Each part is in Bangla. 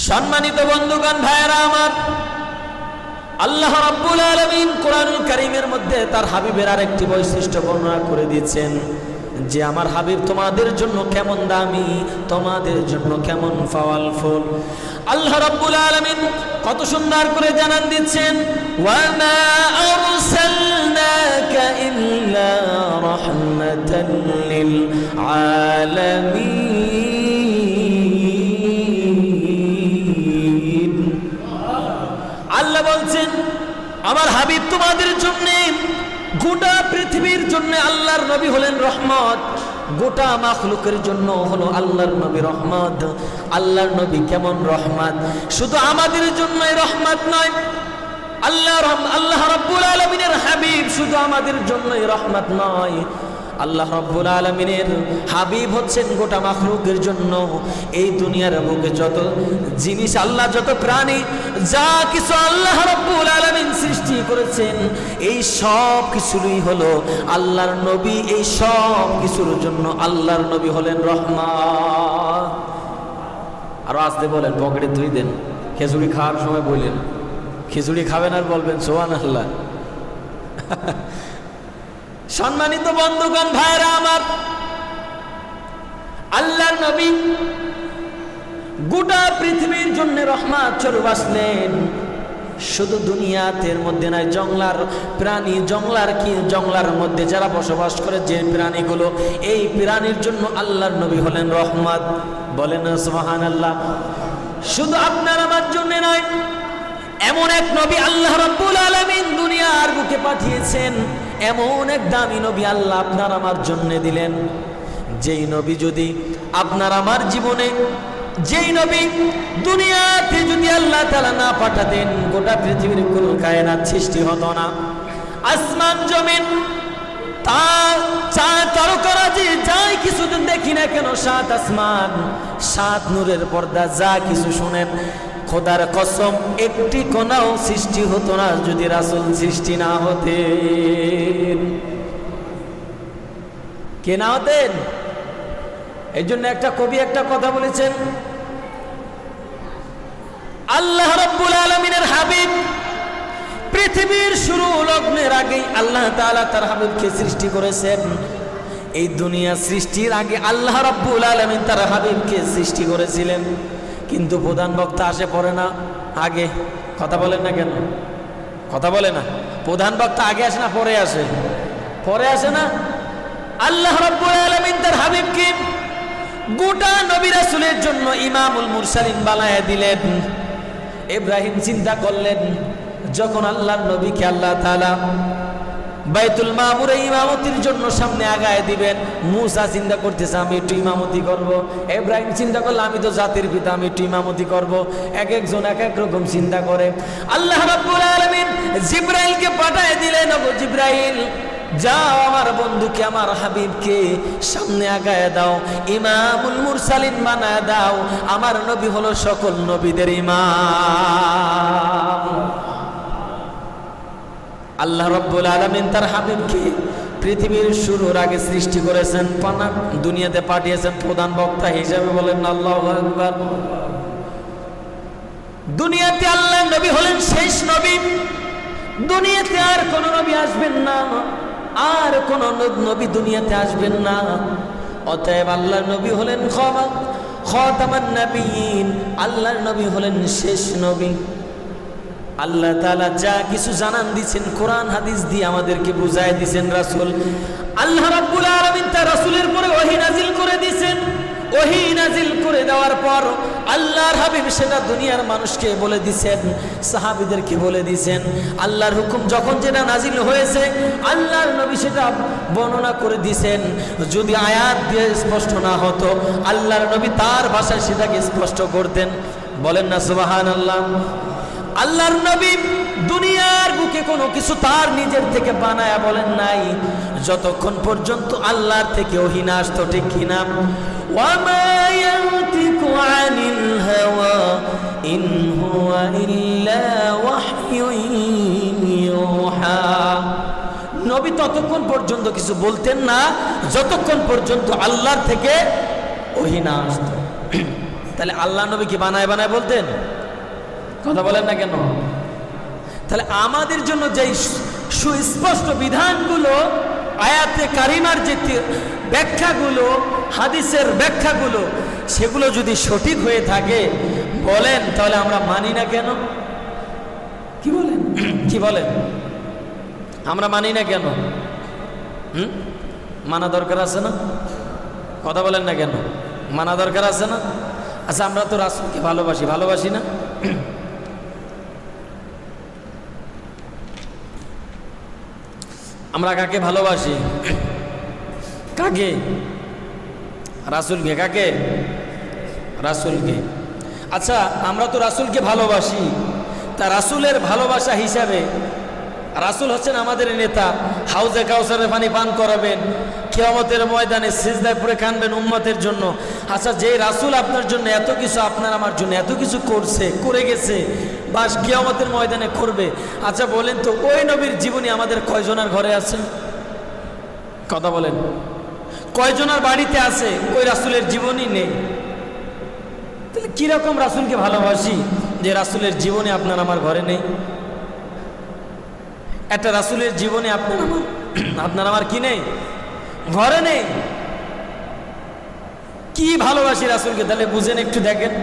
সম্মানিত বন্ধুগণ, ভাইয়েরা আমার, আল্লাহ রাব্বুল আলামিন কোরআনুল কারীমের মধ্যে তার হাবিবের আরেকটি বৈশিষ্ট্য বর্ণনা করে দিয়েছেন যে আমার হাবিব তোমাদের জন্য কেমন দামি, তোমাদের জন্য কেমন পাওয়ারফুল। আল্লাহ রাব্বুল আলামিন কত সুন্দর করে জানান দিচ্ছেন, ওয়া মা আরসালনাকা ইল্লা রাহমাতাল লিল আলামিন। আল্লাহ বলছেন আমার হাবিব তোমাদের জন্য, গোটা পৃথিবীর জন্য আল্লাহর নবী হলেন রহমত, গোটা মাখলুকের জন্য হলো আল্লাহর নবী রহমত। আল্লাহর নবী কেমন রহমত, শুধু আমাদের জন্যই রহমত নয়, আল্লাহ রাব্বুল আলামিনের হাবিব শুধু আমাদের জন্যই রহমত নয়, আল্লাহ রাব্বুল আলামিনের হাবিব হচ্ছেন গোটা মাখলুকের জন্য। এই দুনিয়ার বুকে যত জিনিস আল্লাহ, যত প্রাণী, যা কিছু আল্লাহ রাব্বুল আলামিন সৃষ্টি করেছেন, এই সব কিছুরই হলো আল্লাহর নবী। এই সব কিছুর জন্য আল্লাহর নবী হলেন রহমত। আরো আসতে বলেন, পকেটে ধুই দেন। খিচুড়ি খাওয়ার সময় বললেন, খিচুড়ি খাবেন আর বলবেন সুবহানাল্লাহ। সম্মানিত বন্ধুগণ, ভাইরা আমার, আল্লাহর নবী গোটা পৃথিবীর জন্য রহমত স্বরূপ আসলেন। শুধু দুনিয়াতের মধ্যে নয়, জংলার প্রাণী, জংলার মধ্যে যারা বসবাস করে যে প্রাণীগুলো, এই প্রাণীর জন্য আল্লাহর নবী হলেন রহমত। বলেন না সুবহানাল্লাহ। শুধু আপনার আমার জন্য নয়, এমন এক নবী আল্লাহ রাব্বুল আলামিন দুনিয়ার বুকে পাঠিয়েছেন, এমন এক দামি নবী আল্লাহ আপনার আমার জন্য দিলেন। যেই নবী যদি আপনার আমার জীবনে, যেই নবী দুনিয়াতে যদি আল্লাহ তাআলা না পাঠাতেন, গোটা পৃথিবীর কুল কায়নাত সৃষ্টি হতো না। আসমান জমিন, তারকারাজি, যাই কিছু দেখি না কেন, সাত আসমান, সাত নূরের পর্দা, যা কিছু শুনেন, খোদার কসম একটি কোনাও সৃষ্টি হতো না যদি রাসূল সৃষ্টি না হতেন। কে না হতেন? এই জন্য একটা কবি একটা কথা বলেছেন, আল্লাহ রাব্বুল আলামিনের হাবিব পৃথিবীর শুরু লগ্নের আগেই আল্লাহ তাআলা তার হাবিবকে সৃষ্টি করেছেন। এই দুনিয়া সৃষ্টির আগে আল্লাহ রাব্বুল আলামিন তার হাবিবকে সৃষ্টি করেছিলেন। কিন্তু প্রধান বক্তা আসে পড়ে না আগে? কথা বলেন না কেন? কথা বলে না। প্রধান বক্তা আগে আসে না পরে আসে? পরে আসে না। আল্লাহ রাব্বুল আলামিন তার হাবিবকে গোটা নবী রাসূলের জন্য ইমামুল মুরসালিন বানায়া দিলেন। ইব্রাহিম চিন্তা করলেন, যখন আল্লাহর নবীকে আল্লাহ তাআলা বাইতুল মামুরে ইমামতির জন্য সামনে আগায় দিবেন, মুসা চিন্তা করতেছে আমি একটু ইমামতি করব। ইব্রাহিম চিন্তা করলো আমি তো জাতির পিতা, আমি একটু ইমামতি করব। এক একজন এক এক রকম চিন্তা করে। আল্লাহ রাব্বুল আলামিন জিবরাইলকে পাঠায় দিলেন, ওগো জিবরাইল, যাও আমার বন্ধুকে, আমার হাবিবকে সামনে আগায় দাও, ইমামুল মুরসালিন বানায় দাও। আমার নবী হলো সকল নবীদের ইমাম। আল্লাহ রাব্বুল আলামিন তার হাবিবকে পৃথিবীর শুরুর আগে সৃষ্টি করেছেন, দুনিয়াতে পাঠিয়েছেন প্রধান বক্তা হিসেবে। বলেন আল্লাহু আকবার। দুনিয়াতে আল্লাহ নবী হলেন শেষ নবী। দুনিয়াতে আর কোন নবী আসবেন না, আর কোন নবী দুনিয়াতে আসবেন না। অতএব আল্লাহর নবী হলেন খাতামান নবিয়্যিন। আল্লাহর নবী হলেন শেষ নবী। আল্লাহ তাআলা যা কিছু জানান দিয়েছেন কোরআন হাদিস দিয়ে আমাদেরকে বুঝায় দিয়েছেন রাসূল। আল্লাহ রাব্বুল আলামিন তার রাসূলের পরে ওহী নাজিল করে দিয়েছেন। ওহী নাজিল করে দেওয়ার পর আল্লাহর হাবিব সেটা দুনিয়ার মানুষকে বলে দিয়েছেন, সাহাবীদেরকে বলে দিয়েছেন। আল্লাহর হুকুম যখন যেটা নাজিল হয়েছে আল্লাহর নবী সেটা বর্ণনা করে দিয়েছেন। যদি আয়াত দিয়ে স্পষ্ট না হতো, আল্লাহর নবী তার ভাষায় সেটাকে স্পষ্ট করতেন। বলেন না সুবহানাল্লাহ। আল্লাহর নবী দুনিয়ার বুকে কোনো কিছু তার নিজের থেকে বানায়া বলেন নাই, যতক্ষণ পর্যন্ত আল্লাহর থেকে ওহী না আসতো। ঠিক কিনা? ওয়া মা ইয়ানতিকু আনিল হাওয়া ইন হুয়া ইল্লা ওয়াহয়ুন ইউহা। নবী ততক্ষণ পর্যন্ত কিছু বলতেন না যতক্ষণ পর্যন্ত আল্লাহর থেকে ওহী না আসতো। তাহলে আল্লাহ নবী কি বানায় বানায় বলতেন? কথা বলেন না কেন? তাহলে আমাদের জন্য যে সুস্পষ্ট বিধানগুলো, আয়াতে কারিমার যে ব্যাখ্যাগুলো, হাদিসের ব্যাখ্যাগুলো, সেগুলো যদি সঠিক হয়ে থাকে বলেন, তাহলে আমরা মানি না কেন? কি বলেন? কি বলেন? আমরা মানি না কেন? মানা দরকার আছে না? কথা বলেন না কেন? মানা দরকার আছে না? আচ্ছা, আমরা তো রাসূলকে ভালোবাসি, ভালোবাসি না? আমরা কাকে ভালোবাসি? কাকে? রাসূলকে। কাকে? রাসূলকে। আচ্ছা, আমরা তো রাসূলকে ভালোবাসি, তা রাসূলের ভালোবাসা হিসাবে রাসূল হচ্ছেন আমাদের নেতা, হাউজে কাউসারের পানি পান করাবেন, কিয়ামতের ময়দানে সিজদায় পড়ে কাঁদবেন উম্মতের জন্য। আচ্ছা, যে রাসূল আপনার জন্য এত কিছু, আপনার আমার জন্য এত কিছু করছে, করে গেছে, বাস কিয়ামতের ময়দানে করবে, আচ্ছা বলেন তো ওই নবীর জীবনী আমাদের কয়জনের ঘরে আছে? কথা বলেন, কয়জনের বাড়িতে আছে ওই রাসূলের জীবনী নেই? তাহলে কিরকম রাসূলকে ভালোবাসি যে রাসূলের জীবনী আপনার আমার ঘরে নেই? একটা রাসূলের জীবনী আপনার আমার কি নেই? ঘরে নেই। কি ভালোবাসি রাসূলকে, তাহলে বুঝেন, একটু দেখেন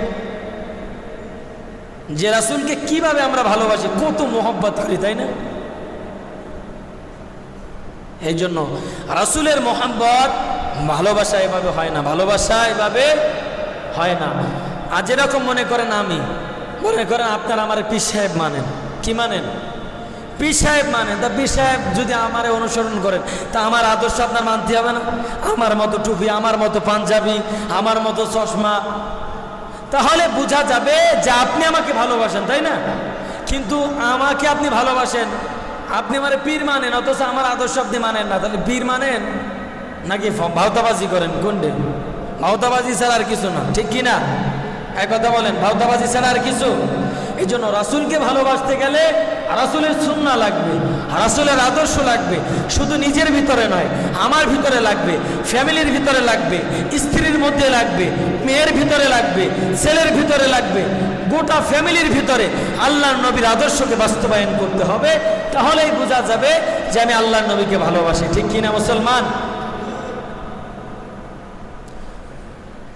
যে রাসূলকে কিভাবে আমরা ভালোবাসি, কত মোহব্বত করি, তাই না? এই জন্য রাসূলের মোহাব্বত, ভালোবাসা এভাবে হয় না, ভালোবাসা এভাবে হয় না। আর যেরকম মনে করেন আপনার আমার পীর সাহেব মানেন, কি মানেন? পীর সাহেব মানেন, তা পীর সাহেব যদি আমারে অনুসরণ করেন, তা আমার আদর্শ আপনার মানতে হবে না? আমার মতো টুপি, আমার মতো পাঞ্জাবি, আমার মতো চশমা, তাহলে বোঝা যাবে যে আপনি আমাকে ভালোবাসেন, তাই না? কিন্তু আমাকে আপনি ভালোবাসেন, আপনি আমার পীর মানেন, অথচ আমার আদর্শ আপনি মানেন না, তাহলে পীর মানেন নাকি ভাওতাবাজি করেন? কোনটা? ভাওতাবাজি ছাড়া আর কিছু না, ঠিক কি না? এক কথা বলেন, ভাওতাবাজি ছাড়া আর কিছু? এই জন্য রাসূলকে ভালোবাসতে গেলে রাসূলের সুন্নাহ লাগবে, রাসূলের আদর্শ লাগবে, শুধু নিজের ভিতরে নয়, আমার ভিতরে লাগবে, ফ্যামিলির ভিতরে লাগবে, স্ত্রীর মধ্যে লাগবে, মেয়ের ভিতরে লাগবে, ছেলের ভিতরে লাগবে, গোটা ফ্যামিলির ভিতরে আল্লাহর নবীর আদর্শকে বাস্তবায়ন করতে হবে। তাহলেই বোঝা যাবে যে আমি আল্লাহর নবীকে ভালোবাসি, ঠিক কিনা মুসলমান?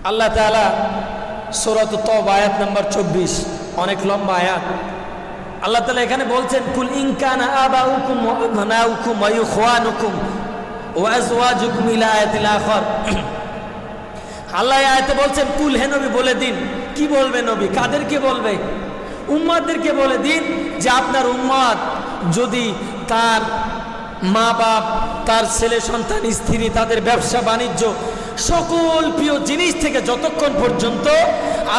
আল্লাহ তাআলা সূরাত তাওবা আয়াত নাম্বার 24, অনেক লম্বা আয়াত। আল্লাহ তাআলা এখানে বলছেন, কুল ইন কানা আবাউকুম ওয়া আবনাউকুম ওয়া ইখওয়ানুকুম ওয়া আজওয়াজুকুম ইলা আয়াতিল আখর। আল্লাহ এই আয়াতে বলছেন, কুল, হে নবী বলে দিন। কি বলবে নবী? কাদেরকে বলবে? উম্মতদেরকে বলে দিন যে আপনার উম্মত যদি তার মা বাপ, তার ছেলে সন্তান, স্ত্রী, তাদের ব্যবসা বাণিজ্য, সকল প্রিয় জিনিস থেকে যতক্ষণ পর্যন্ত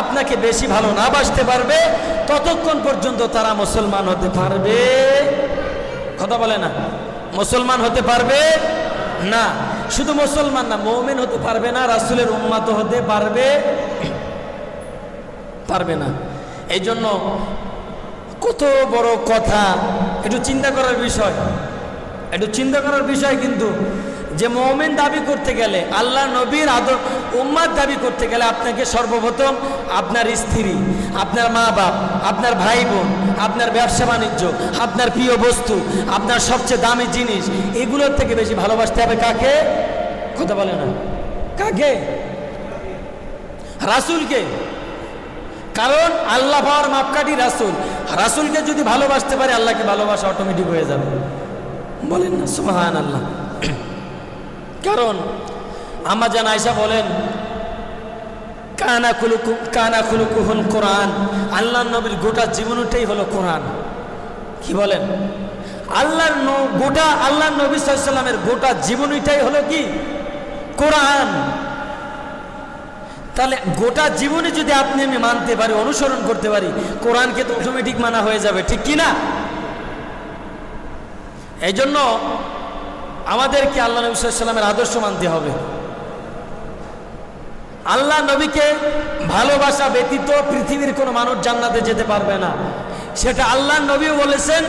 আপনাকে বেশি ভালো না বাসতে পারবে, ততক্ষণ পর্যন্ত তারা মুসলমান হতে পারবে। কথা বলে না? মুসলমান হতে পারবে না। শুধু মুসলমান না, মুমিন হতে পারবে না, রাসূলের উম্মত হতে পারবে না। এই জন্য কত বড় কথা, একটু চিন্তা করার বিষয়, একটু চিন্তা করার বিষয় কিন্তু, যে মুমিন দাবি করতে গেলে, আল্লাহ নবীর উম্মত দাবি করতে গেলে আপনাকে সর্বপ্রথম আপনার স্ত্রী, আপনার মা বাপ, আপনার ভাই বোন, আপনার ব্যবসা বাণিজ্য, আপনার প্রিয় বস্তু, আপনার সবচেয়ে দামি জিনিস, এগুলোর থেকে বেশি ভালোবাসতে হবে কাকে? কথা বলে না, কাকে? রাসূলকে। কারণ আল্লাহ পাওয়ার মাপকাঠি রাসূল। রাসূলকে যদি ভালোবাসতে পারে, আল্লাহকে ভালোবাসা অটোমেটিক হয়ে যাবে। বলেন না সুবহানাল্লাহ। কারণ আম্মা জান আয়েশা বলেন, কানা খুলুকুহুল কোরআন, আল্লাহর নবীর গোটা জীবনটাই হলো কোরআন। কি বলেন? আল্লাহর নবী সাল্লাল্লাহু আলাইহি সাল্লামের গোটা জীবনটাই হলো কি? কোরআন। তাহলে গোটা জীবনে যদি আপনি আমি মানতে পারি, অনুসরণ করতে পারি, কোরআনকে তো অটোমেটিক মানা হয়ে যাবে, ঠিক কি না? এই জন্য আমাদেরকে আল্লাহ নবী সাল্লাল্লাহু আলাইহি সাল্লামের আদর্শ মানতে হবে। আল্লাহ নবীকে ভালোবাসা ব্যতীত পৃথিবীর কোনো মানুষ জান্নাতে যেতে পারবে না। সেটা আল্লাহ নবী বলেছেন,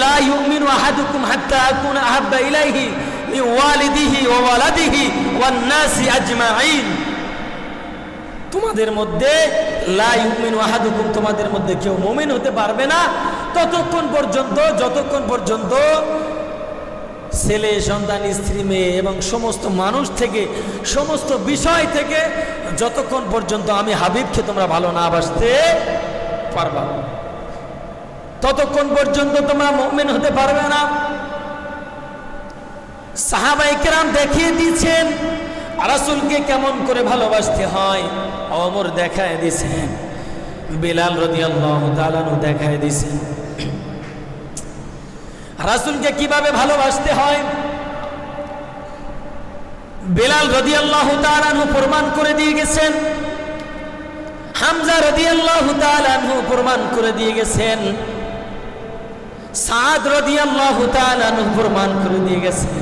লা ইউমিনু আহাদুকুম হাত্তা আকুনা আহাব্বা ইলাইহি মিন ওয়ালিদিহি ওয়া ওয়ালাদিহি ওয়ান নাসি আজমাইন। তোমাদের মধ্যে লা ইউমিনু আহাদুকুম, তোমাদের মধ্যে কেউ মুমিন হতে পারবে না ততক্ষণ পর্যন্ত, যতক্ষণ পর্যন্ত ছেলে সন্তান স্ত্রী মেয়ে এবং সমস্ত মানুষ থেকে, সমস্ত বিষয় থেকে যতক্ষণ পর্যন্ত আমি হাবিবকে তোমরা ভালো না বাসতে পারবা, ততক্ষণ পর্যন্ত তোমরা মুমিন হতে পারবে না। সাহাবায়ে কেরাম দেখিয়ে দিয়েছেন রাসূলকে কেমন করে ভালোবাসতে হয়, ওমর দেখায় দিয়েছেন, বিলাল রাদিয়াল্লাহু তাআলা আনহু দেখায় দিয়েছেন রাসূলকে কিভাবে ভালোবাসতে হয়। বিলাল রাদিয়াল্লাহু তাআলা আনহু প্রমাণ করে দিয়ে গেছেন, হামজা রাদিয়াল্লাহু তাআলা আনহু প্রমাণ করে দিয়ে গেছেন, সাদ রাদিয়াল্লাহু তাআলা আনহু প্রমাণ করে দিয়ে গেছেন।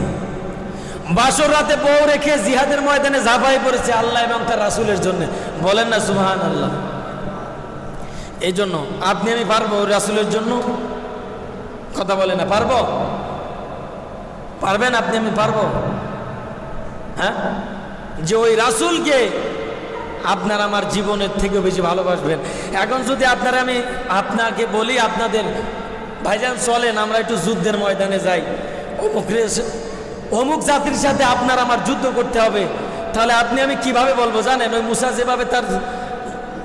বাসর রাতে বউ রেখে জিহাদের ময়দানে ঝাঁপাই পড়েছে আল্লাহ এবং তার রাসূলের জন্য, বলেন না সুবহানাল্লাহ। এই জন্য আপনি আমি পারবো রাসূলের জন্য? কথা বলে না, পারবো? পারবেন আপনি আমি পারবো? হ্যাঁ, যে ওই রাসূলকে আপনার আমার জীবনের থেকে বেশি ভালোবাসবেন। এখন যদি আপনারা আমি আপনাকে বলি, আপনাদের ভাইজান চলেন আমরা একটু যুদ্ধের ময়দানে যাই, অমুক জাতির সাথে আপনার আমার যুদ্ধ করতে হবে, তাহলে আপনি আমি কিভাবে বলবো জানেন? ওই মুসা যেভাবে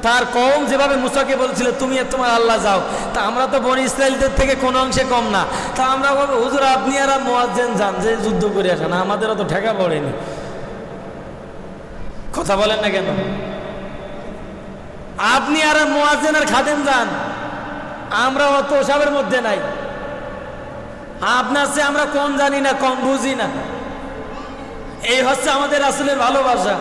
তার কওম যেভাবে মুসাকে বলছিল তুমি তোমার আল্লাহ যাও, তা আমরা তো বনি ইসরাইলদের থেকে কোনো অংশে কম না, তা আমরা বলবো হুজুর আপনি আর মুয়াজ্জিন যান, যে যুদ্ধ করে আসেন, আমাদেরও তো ঠেকা পড়েনি। কথা বলেন না কেন? আপনি আর মুয়াজ্জিন আর খাদেম যান, আমরা অত ওসবের মধ্যে নাই। আপনার চেয়ে আমরা কম জানি না, কম বুঝি না। এই হচ্ছে আমাদের রাসূলের ভালোবাসা।